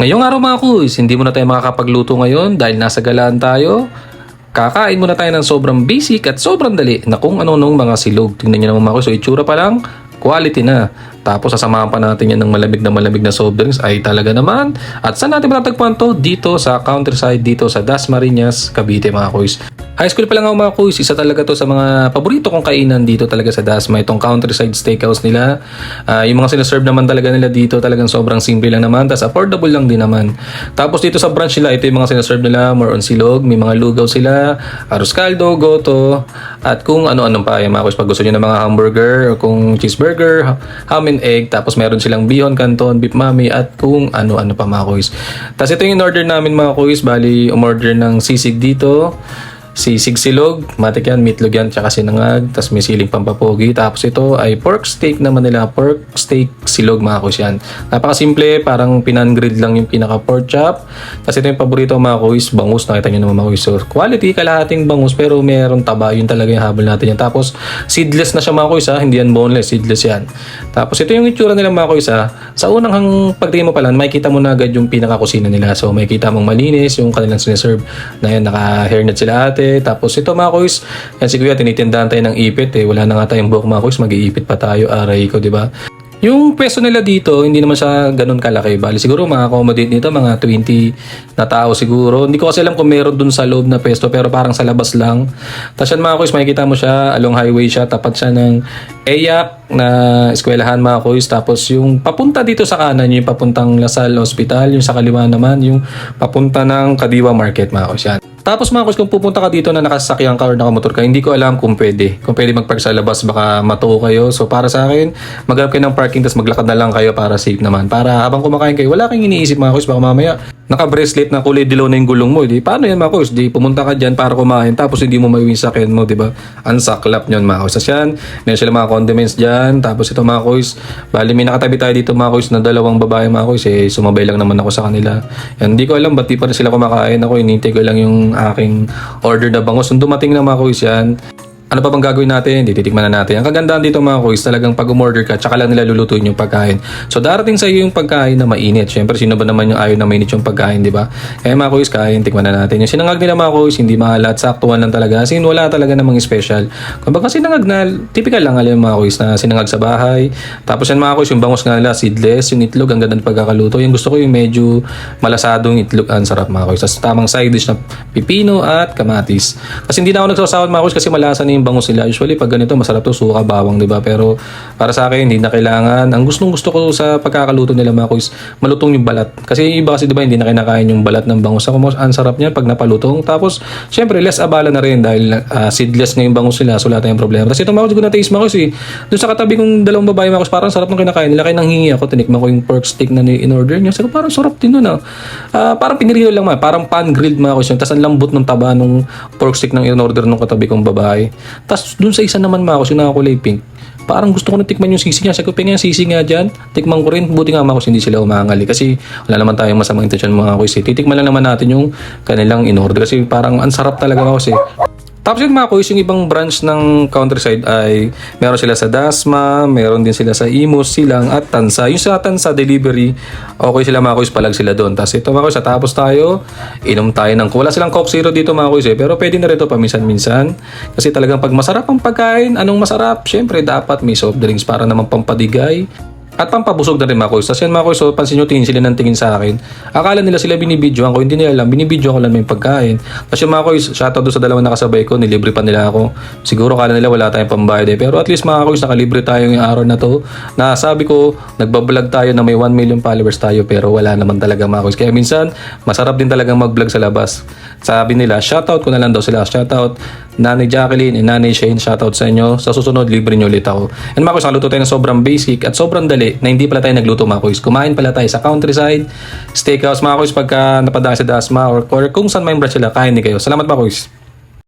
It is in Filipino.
Ngayong araw mga kuys, hindi mo na tayo makakapagluto ngayon dahil nasa galaan tayo. Kakain muna tayo ng sobrang basic at sobrang dali na kung ano-anong mga silog. Tingnan nyo naman mga kuys, so itsura pa lang, quality na. Tapos sasamahan pa natin yan ng malamig na soft drinks ay talaga naman. At saan natin matatagpuan to? Dito sa countryside, dito sa Dasmariñas, Cavite mga kuys. High school pa lang ako mga kuys, isa talaga to sa mga paborito kong kainan dito talaga sa Dasma, itong countryside steakhouse nila. Yung mga sinaserve naman talaga nila dito talagang sobrang simple lang naman, tapos affordable lang din naman. Tapos dito sa branch nila, ito yung mga sinaserve nila, more on silog, may mga lugaw sila, arroz caldo, goto, at kung ano-ano pa yung mga kuys pag gusto nyo ng mga hamburger, o kung cheeseburger, ham and egg, tapos meron silang bihon, canton, beef mami, at kung ano-ano pa mga kuys. Tapos ito yung in-order namin mga kuys, bali umorder ng sisig dito. Sisig silog, matik yan, meatlog yan, tsaka sinangag, tapos may siling pampapogi. Tapos ito ay pork steak naman nila, pork steak silog mga kuys yan. Napakasimple, parang pinan-grilled lang yung pinaka pork chop. Tapos ito yung paborito mga kuys, bangus, nakita nyo naman mga kuys. So quality, kalahating bangus, pero meron taba, yun talaga yung habol natin yan. Tapos seedless na siya mga kuys ha, hindi yan boneless, seedless yan. Tapos ito yung itsura nila mga kuys ha. Sa unang pagtingin mo pa lang, makikita mo na agad yung pinaka-kusina nila. So makikita mong malinis yung kanilang sineserve na yan, naka-hairnet sila ate. Tapos ito mga kuys, yan si kuya, tinitindahan tayo ng ipit eh. Wala na nga tayong buhok mga kuys, mag-iipit pa tayo, aray ko, di ba? Yung pwesto nila dito, hindi naman siya ganun kalaki. Bali, siguro maka-accommodate nito, mga 20 na tao siguro. Hindi ko kasi alam kung meron dun sa loob na pwesto, pero parang sa labas lang. Tapos yan mga kuys, makikita mo siya, along highway siya, tapat siya ng EYAC na eskwelahan mga kuys. Tapos yung papunta dito sa kanan, yung papuntang Lasal Hospital, yung sa kaliwa naman, yung papunta ng Kadiwa Market mga kuys yan. Tapos mga kuys, kung pupunta ka dito na nakasasakyan ka or nakamotor ka, hindi ko alam kung pwede. Kung pwede magpark sa labas, baka matuo kayo. So para sa akin, maghanap kayo ng parking, tapos maglakad na lang kayo para safe naman. Para habang kumakain kayo, wala kang iniisip mga kuys, baka mamaya naka-bracelet na kulay dilaw na yung gulong mo. Di, paano yan mga kuys? Di pumunta ka dyan para kumain, tapos hindi mo maiwin sa sakyan mo, di ba? Ansaklap nyon mga kuys. Tapos yan, meron sila mga condiments dyan. Tapos ito mga kuys, bali may nakatabi tayo dito mga kuys na dalawang babae mga kuys. Eh, sumabay lang naman ako sa kanila. Yan, hindi ko alam ba't di pa rin sila kumakain. Ako, inintay ko lang yung aking order na bangus. Nung dumating na mga kuys yan, ano pa bang gagawin natin? Titikman na natin. Ang kagandahan dito mga kuys, talagang pag umorder ka, tsaka lang nila lulutuin yung pagkain. So darating sa iyo yung pagkain na mainit. Siyempre, sino ba naman yung ayaw na mainit yung pagkain, di ba? Kaya mga kuys, kain, tikman na natin. Yung sinangag nila mga kuys, hindi mahalat, saktuan lang talaga. Kasi wala talaga namang special. Kung baka sinangag na, typical lang alam mga kuys na sinangag sa bahay. Tapos yan mga kuys, yung bangus nga nila, seedless, yung itlog, ang ganda ng pagkakaluto. Yung gusto ko yung medyo malasadong itlog, ang sarap mga kuys. Tapos tamang side dish na pipino at kamatis. Kasi hindi na ako nagsasawad mga kuys kasi malasa na yung bangus nila. Usually pag ganito masarap to, suka, bawang, di ba? Pero para sa akin hindi na kailangan. Ang gusto ko sa pagkakaluto nila mga kuys, malutong yung balat. Kasi yung iba kasi di ba hindi na kinakain yung balat ng bangus. Ako ang sarap niya pag napalutong. Tapos syempre less abala na rin dahil seedless nga yung bangus nila, so wala tayong problema. Tapos ito mga kuys, ko na taste mga kuys eh. Doon sa katabi kong dalawang babae mga kuys, parang sarap ng kinakain nila. Kaya nanghingi ako, tinikman ko yung pork steak na in-order niya. Sabi ko parang sarap din nun ah. Parang pinirilo lang man, parang pan grilled mga kuys. Tapos ang lambot ng taba nung pork steak ng in-order nung katabi kong babae. Tapos dun sa isa naman mga kuys, yung nakakulay pink, parang gusto ko na tikman yung sisig niya. Sabi ko, pengen yung sisig nga dyan. Tikman ko rin. Buti nga mga kuys, hindi sila umangali. Kasi wala naman tayong masamang intensyon mga kuys. Titikman lang naman natin yung kanilang in-order. Kasi parang ang sarap talaga mga kuys eh. Tapos yun mga kuys, yung ibang branch ng countryside ay meron sila sa Dasma, meron din sila sa Imus, Silang at Tansa. Yung sa Tansa delivery, okay sila mga kuys, palag sila doon. Tapos ito mga kuys, tapos tayo, inom tayo ng wala silang Coke Zero dito mga kuys eh, pero pwede na rin ito paminsan-minsan. Kasi talagang pag masarap ang pagkain, anong masarap? Syempre dapat may soft drinks para naman pampadigay. At pampabusog na rin mga kuys. Tapos yan mga kuys, so pansin nyo, tingin sila ng tingin sa akin. Akala nila sila binibidyoan ko, hindi nila alam, binibidyoan ko lang yung pagkain. Tapos yung mga kuys, shoutout doon sa dalawang nakasabay ko, nilibre pa nila ako. Siguro akala nila wala tayong pambayad eh. Pero at least mga kuys, nakalibre tayo yung araw na to. Na sabi ko, nagbablog tayo na may 1 million followers tayo, pero wala naman talaga mga kuys. Kaya minsan, masarap din talagang mag-vlog sa labas. Sabi nila, shoutout ko na lang daw sila. Shoutout Nanay Jacqueline and Nanay Shane, shoutout sa inyo. Sa susunod, libre nyo ulit ako. And mga kuys, nakaluto tayo ng sobrang basic at sobrang dali na hindi pala tayo nagluto mga kuys. Kumain pala tayo sa countryside steakhouse mga kuys pagka napadaan sa Dasma or kung saan may branch sila, kain din kayo. Salamat mga kuys.